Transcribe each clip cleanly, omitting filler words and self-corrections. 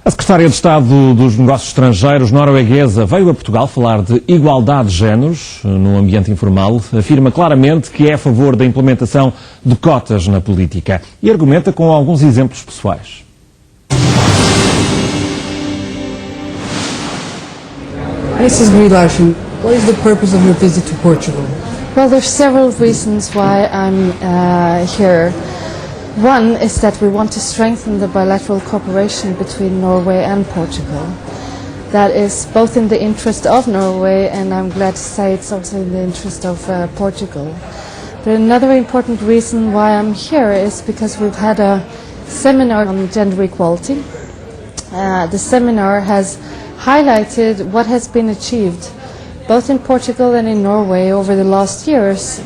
A secretária de Estado dos Negócios Estrangeiros norueguesa veio a Portugal falar de igualdade de géneros no ambiente informal, afirma claramente que é a favor da implementação de cotas na política e argumenta com alguns exemplos pessoais. Mrs. Gry Larsen, what is the purpose of your visit to Portugal? Well, there's several reasons why I'm here. One is that we want to strengthen the bilateral cooperation between Norway and Portugal. That is both in the interest of Norway, and I'm glad to say it's also in the interest of Portugal. But another important reason why I'm here is because we've had a seminar on gender equality. The seminar has highlighted what has been achieved both in Portugal and in Norway over the last years.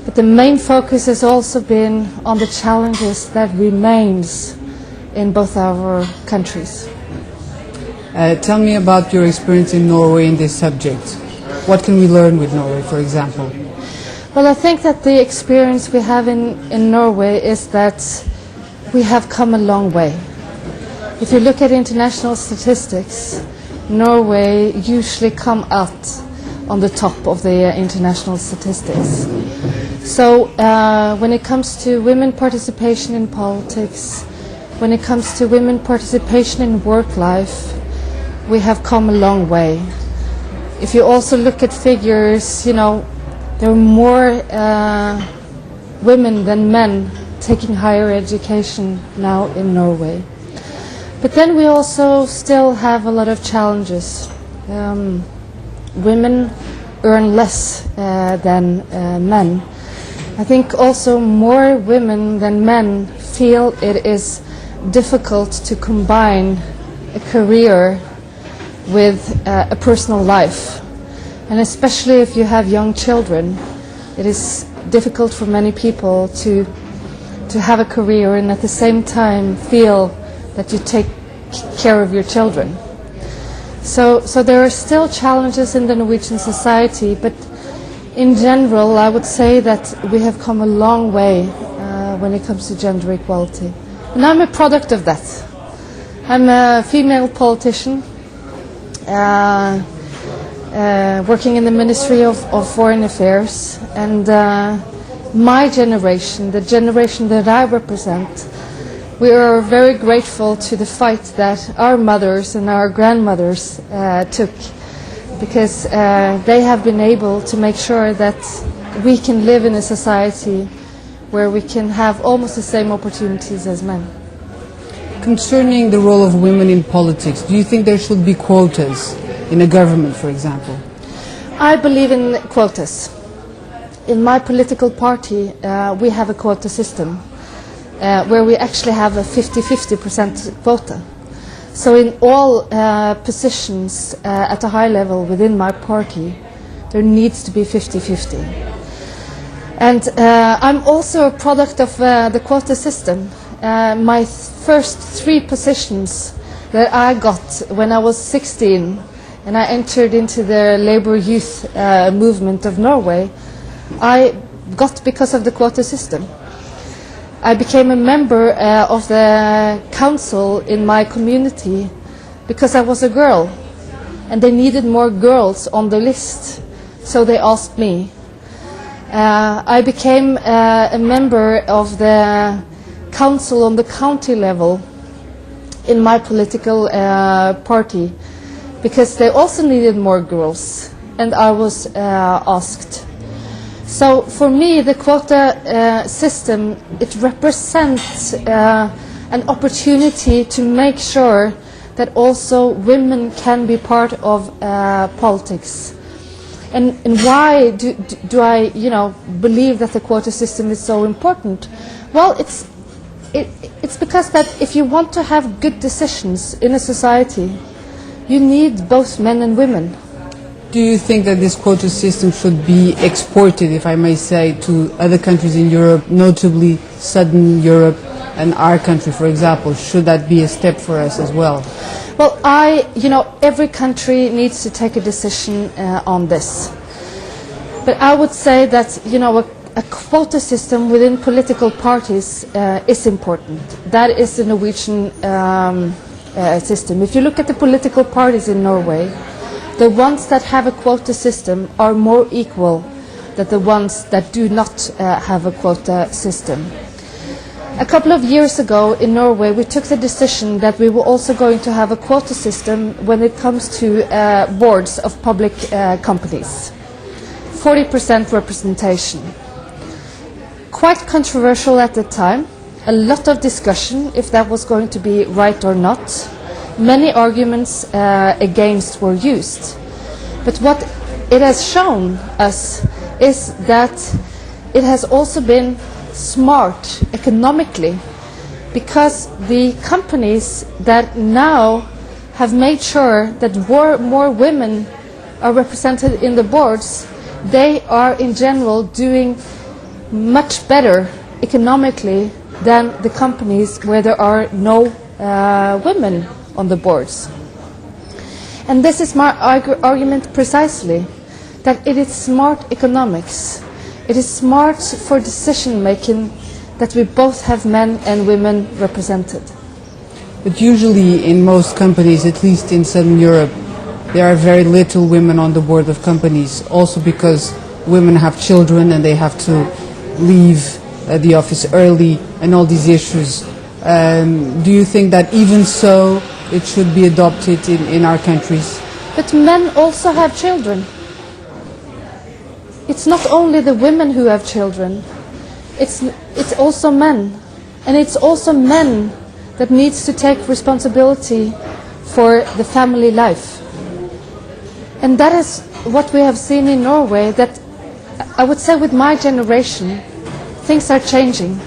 But the main focus has also been on the challenges that remains in both our countries. Tell me about your experience in Norway in this subject. What can we learn with Norway, for example? Well, I think that the experience we have in Norway is that we have come a long way. If you look at international statistics, Norway usually come out on the top of the international statistics. So when it comes to women participation in politics, when it comes to women participation in work life, we have come a long way. If you also look at figures, you know, there are more women than men taking higher education now in Norway. But then we also still have a lot of challenges. Women earn less than men. I think also more women than men feel it is difficult to combine a career with a personal life. And especially if you have young children, it is difficult for many people to have a career and at the same time feel that you take care of your children. So there are still challenges in the Norwegian society, but in general I would say that we have come a long way when it comes to gender equality. And I'm a product of that. I'm a female politician working in the Ministry of Foreign Affairs, and my generation, the generation that I represent, we are very grateful to the fight that our mothers and our grandmothers took, because they have been able to make sure that we can live in a society where we can have almost the same opportunities as men. Concerning the role of women in politics, do you think there should be quotas in a government, for example? I believe in quotas. In my political party, we have a quota system where we actually have a 50-50% quota. So in all positions at a high level within my party, there needs to be 50-50. And I'm also a product of the quota system. My first 3 positions that I got when I was 16 and I entered into the labor youth movement of Norway, I got because of the quota system. I became a member of the council in my community because I was a girl and they needed more girls on the list, so they asked me. I became a member of the council on the county level in my political party because they also needed more girls, and I was asked. So for me, the quota system, it represents an opportunity to make sure that also women can be part of politics. And why do I, believe that the quota system is so important? Well, it's because that if you want to have good decisions in a society, you need both men and women. Do you think that this quota system should be exported, if I may say, to other countries in Europe, notably Southern Europe and our country, for example? Should that be a step for us as well? Well, every country needs to take a decision on this. But I would say that, a quota system within political parties is important. That is the Norwegian system. If you look at the political parties in Norway, the ones that have a quota system are more equal than the ones that do not have a quota system. A couple of years ago in Norway, we took the decision that we were also going to have a quota system when it comes to boards of public companies. 40% representation. Quite controversial at the time. A lot of discussion if that was going to be right or not. Many arguments against were used. But what it has shown us is that it has also been smart economically, because the companies that now have made sure that more women are represented in the boards, they are in general doing much better economically than the companies where there are no women on the boards. And this is my argument precisely, that it is smart economics. It is smart for decision making that we both have men and women represented. But usually in most companies, at least in Southern Europe, there are very little women on the board of companies, also because women have children and they have to leave the office early and all these issues. Do you think that even so it should be adopted in our countries? But men also have children. It's not only the women who have children, it's also men. And it's also men that needs to take responsibility for the family life. And that is what we have seen in Norway, that I would say with my generation, things are changing.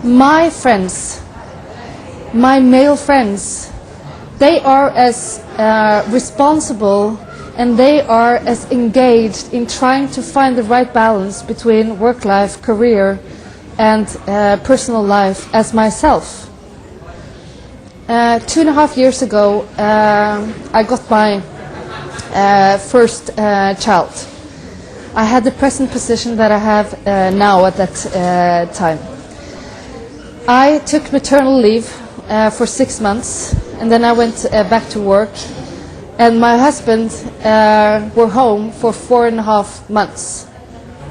My friends, my male friends, they are as responsible and they are as engaged in trying to find the right balance between work life, career and personal life as myself. 2.5 years ago I got my first child. I had the present position that I have now at that time. I took maternal leave for 6 months, and then I went back to work, and my husband were home for 4.5 months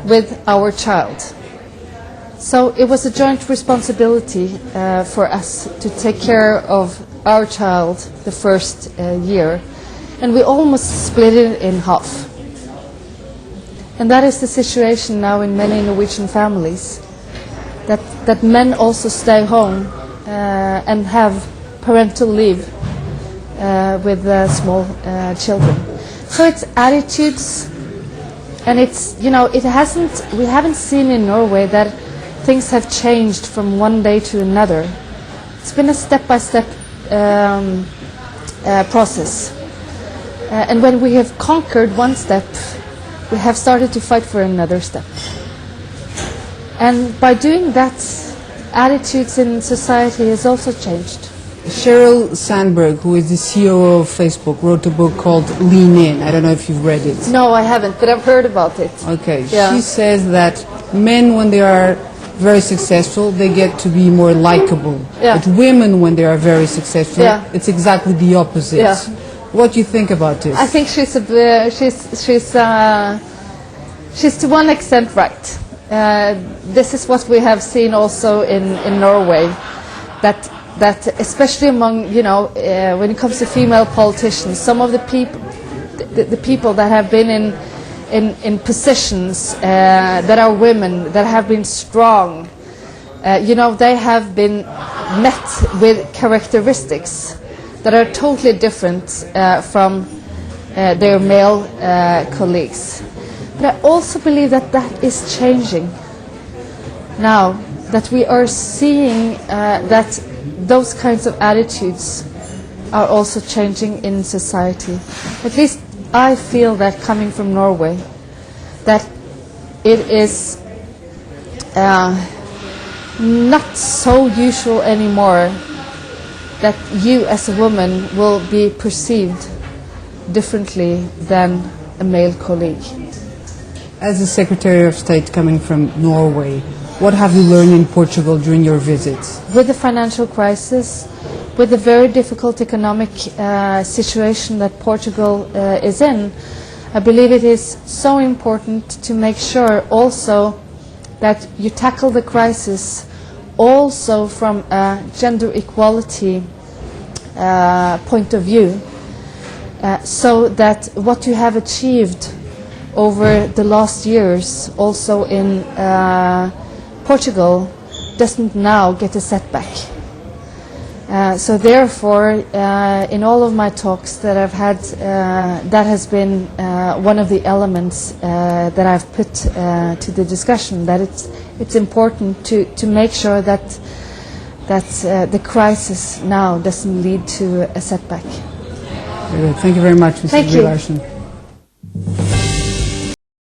with our child. So it was a joint responsibility for us to take care of our child the first year, and we almost split it in half. And that is the situation now in many Norwegian families, that men also stay home and have parental leave with small children. So it's attitudes, and it's, you know, we haven't seen in Norway that things have changed from one day to another. It's been a step-by-step process. And when we have conquered one step, we have started to fight for another step. And by doing that, attitudes in society has also changed. Sheryl Sandberg, who is the CEO of Facebook, wrote a book called Lean In. I don't know if you've read it. No, I haven't, but I've heard about it. Okay. Yeah. She says that men, when they are very successful, they get to be more likable. Yeah. But women, when they are very successful, Yeah. it's exactly the opposite. Yeah. What do you think about this? I think she's to one extent right. This is what we have seen also in Norway, that especially among, you know, when it comes to female politicians, some of the people that have been in positions that are women, that have been strong, you know, they have been met with characteristics that are totally different from their male colleagues. But I also believe that that is changing now, that we are seeing that those kinds of attitudes are also changing in society. At least I feel that coming from Norway, that it is not so usual anymore that you as a woman will be perceived differently than a male colleague. As a Secretary of State coming from Norway, what have you learned in Portugal during your visits? With the financial crisis, with the very difficult economic situation that Portugal is in, I believe it is so important to make sure also that you tackle the crisis also from a gender equality point of view, so that what you have achieved over the last years also in Portugal doesn't now get a setback. So therefore, in all of my talks that I've had, that has been one of the elements that I've put to the discussion, that it's important to make sure that the crisis now doesn't lead to a setback. Thank you very much, Mrs. Thank Gry you. Larsen.